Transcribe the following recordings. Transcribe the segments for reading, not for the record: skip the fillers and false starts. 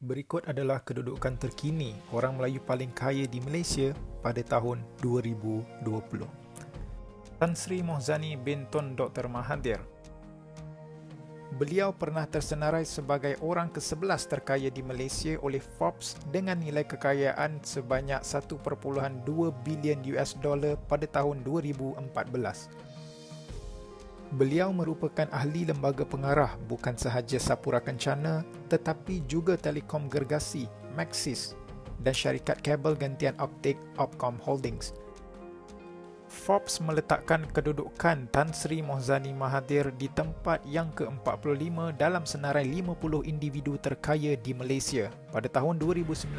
Berikut adalah kedudukan terkini orang Melayu paling kaya di Malaysia pada tahun 2020. Tan Sri Mohzani bin Tun Dr. Mahathir. Beliau pernah tersenarai sebagai orang ke-11 terkaya di Malaysia oleh Forbes dengan nilai kekayaan sebanyak 1.2 bilion US dollar pada tahun 2014. Beliau merupakan ahli lembaga pengarah bukan sahaja Sapura Kencana tetapi juga Telekom Gergasi, Maxis dan syarikat kabel gantian optik Opcom Holdings. Forbes meletakkan kedudukan Tan Sri Mohzani Mahathir di tempat yang ke-45 dalam senarai 50 individu terkaya di Malaysia. Pada tahun 2019,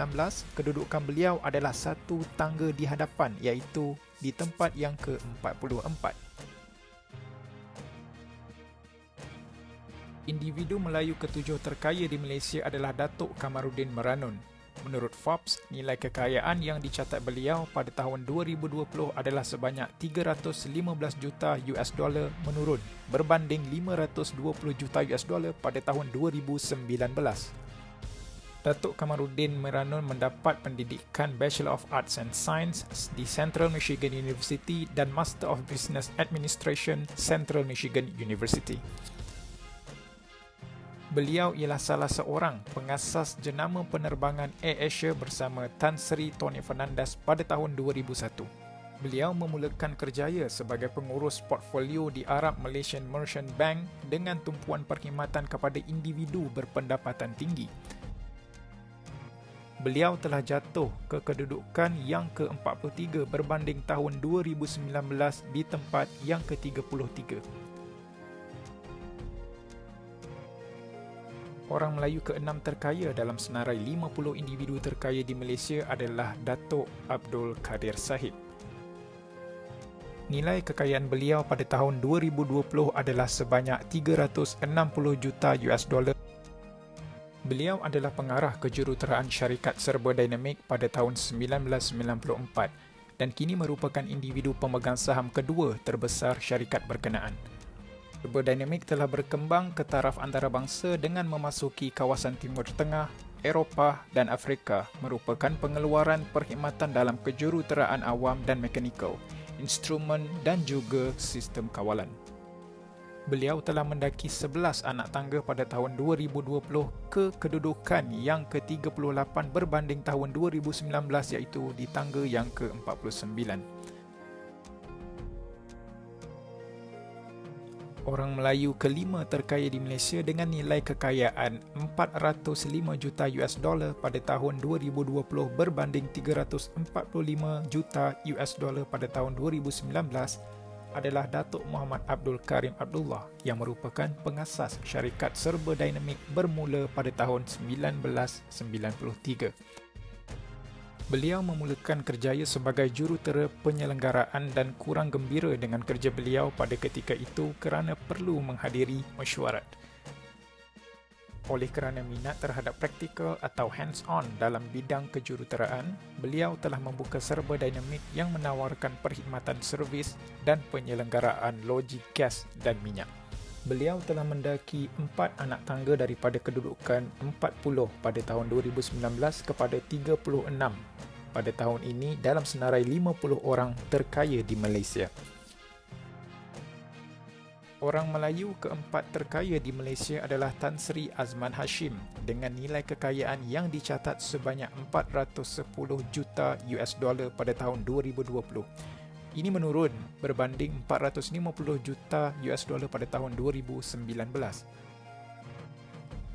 kedudukan beliau adalah satu tangga di hadapan iaitu di tempat yang ke-44. Individu Melayu ke-7 terkaya di Malaysia adalah Datuk Kamaruddin Meranun. Menurut Forbes, nilai kekayaan yang dicatat beliau pada tahun 2020 adalah sebanyak 315 juta US dollar menurun berbanding 520 juta US dollar pada tahun 2019. Datuk Kamaruddin Meranun mendapat pendidikan Bachelor of Arts and Science di Central Michigan University dan Master of Business Administration Central Michigan University. Beliau ialah salah seorang pengasas jenama penerbangan AirAsia bersama Tan Sri Tony Fernandez pada tahun 2001. Beliau memulakan kerjaya sebagai pengurus portfolio di Arab Malaysian Merchant Bank dengan tumpuan perkhidmatan kepada individu berpendapatan tinggi. Beliau telah jatuh ke kedudukan yang ke-43 berbanding tahun 2019 di tempat yang ke-33. Orang Melayu ke-6 terkaya dalam senarai 50 individu terkaya di Malaysia adalah Datuk Abdul Kadir Sahib. Nilai kekayaan beliau pada tahun 2020 adalah sebanyak 360 juta US dollar. Beliau adalah pengarah kejuruteraan syarikat Serba Dynamic pada tahun 1994 dan kini merupakan individu pemegang saham kedua terbesar syarikat berkenaan. Serba Dynamic telah berkembang ke taraf antarabangsa dengan memasuki kawasan Timur Tengah, Eropah dan Afrika merupakan pengeluaran perkhidmatan dalam kejuruteraan awam dan mekanikal, instrumen dan juga sistem kawalan. Beliau telah mendaki 11 anak tangga pada tahun 2020 ke kedudukan yang ke-38 berbanding tahun 2019 iaitu di tangga yang ke-49. Orang Melayu kelima terkaya di Malaysia dengan nilai kekayaan 405 juta US dollar pada tahun 2020 berbanding 345 juta US dollar pada tahun 2019 adalah Datuk Muhammad Abdul Karim Abdullah yang merupakan pengasas syarikat Serba Dynamic bermula pada tahun 1993. Beliau memulakan kerjaya sebagai jurutera penyelenggaraan dan kurang gembira dengan kerja beliau pada ketika itu kerana perlu menghadiri mesyuarat. Oleh kerana minat terhadap praktikal atau hands-on dalam bidang kejuruteraan, beliau telah membuka Serba Dynamic yang menawarkan perkhidmatan servis dan penyelenggaraan logik gas dan minyak. Beliau telah mendaki 4 anak tangga daripada kedudukan 40 pada tahun 2019 kepada 36 pada tahun ini dalam senarai 50 orang terkaya di Malaysia. Orang Melayu keempat terkaya di Malaysia adalah Tan Sri Azman Hashim dengan nilai kekayaan yang dicatat sebanyak 410 juta US dollar pada tahun 2020. Ini menurun berbanding 450 juta US dollar pada tahun 2019.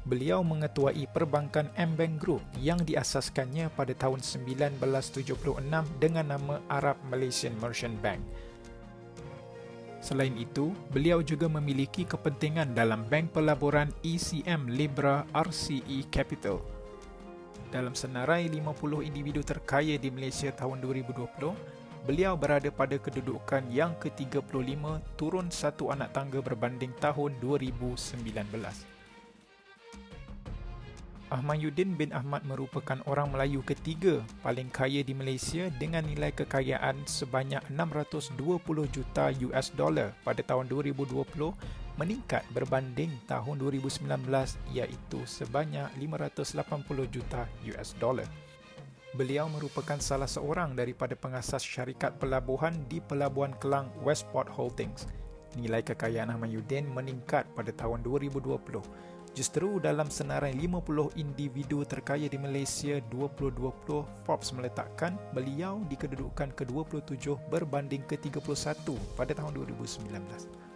Beliau mengetuai perbankan AmBank Group yang diasaskannya pada tahun 1976 dengan nama Arab Malaysian Merchant Bank. Selain itu, beliau juga memiliki kepentingan dalam bank pelaburan ECM Libra RCE Capital. Dalam senarai 50 individu terkaya di Malaysia tahun 2020, beliau berada pada kedudukan yang ke-35 turun satu anak tangga berbanding tahun 2019. Ahmaduddin bin Ahmad merupakan orang Melayu ketiga paling kaya di Malaysia dengan nilai kekayaan sebanyak 620 juta US dollar pada tahun 2020 meningkat berbanding tahun 2019 iaitu sebanyak 580 juta US dollar. Beliau merupakan salah seorang daripada pengasas syarikat pelabuhan di Pelabuhan Kelang Westport Holdings. Nilai kekayaan Ahmadyuddin meningkat pada tahun 2020. Justru dalam senarai 50 individu terkaya di Malaysia 2020, Forbes meletakkan beliau di kedudukan ke-27 berbanding ke-31 pada tahun 2019.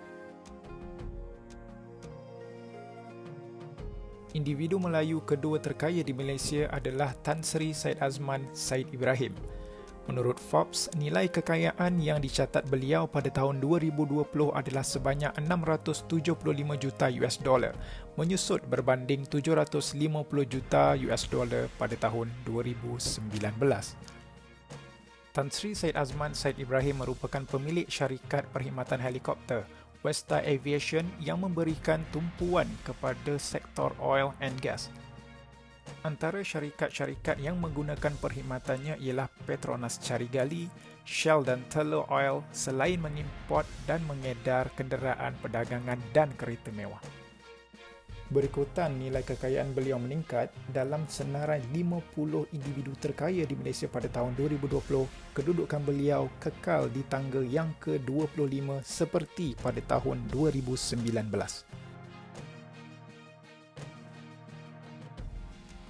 Individu Melayu kedua terkaya di Malaysia adalah Tan Sri Syed Azman Syed Ibrahim. Menurut Forbes, nilai kekayaan yang dicatat beliau pada tahun 2020 adalah sebanyak 675 juta US dollar, menyusut berbanding 750 juta US dollar pada tahun 2019. Tan Sri Syed Azman Syed Ibrahim merupakan pemilik syarikat perkhidmatan helikopter Westar Aviation yang memberikan tumpuan kepada sektor oil and gas. Antara syarikat-syarikat yang menggunakan perkhidmatannya ialah Petronas Carigali, Shell dan Tullow Oil selain mengimport dan mengedar kenderaan perdagangan dan kereta mewah. Berikutan nilai kekayaan beliau meningkat dalam senarai 50 individu terkaya di Malaysia pada tahun 2020, kedudukan beliau kekal di tangga yang ke-25 seperti pada tahun 2019.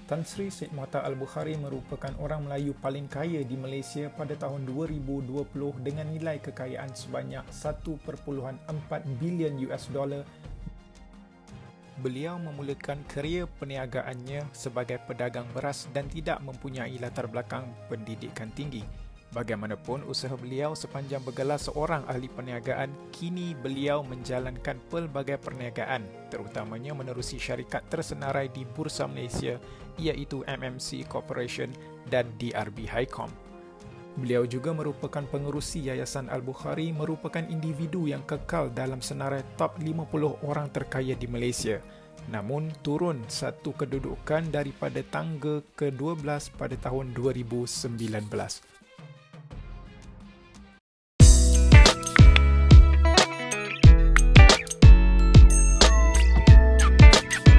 Tan Sri Syed Muhtar Al-Bukhari merupakan orang Melayu paling kaya di Malaysia pada tahun 2020 dengan nilai kekayaan sebanyak 1.4 bilion US dollar. Beliau memulakan kerjaya perniagaannya sebagai pedagang beras dan tidak mempunyai latar belakang pendidikan tinggi. Bagaimanapun, usaha beliau sepanjang bergelar seorang ahli perniagaan, kini beliau menjalankan pelbagai perniagaan, terutamanya menerusi syarikat tersenarai di Bursa Malaysia iaitu MMC Corporation dan DRB Highcom. Beliau juga merupakan pengerusi Yayasan Al-Bukhari, merupakan individu yang kekal dalam senarai top 50 orang terkaya di Malaysia. Namun turun satu kedudukan daripada tangga ke-12 pada tahun 2019.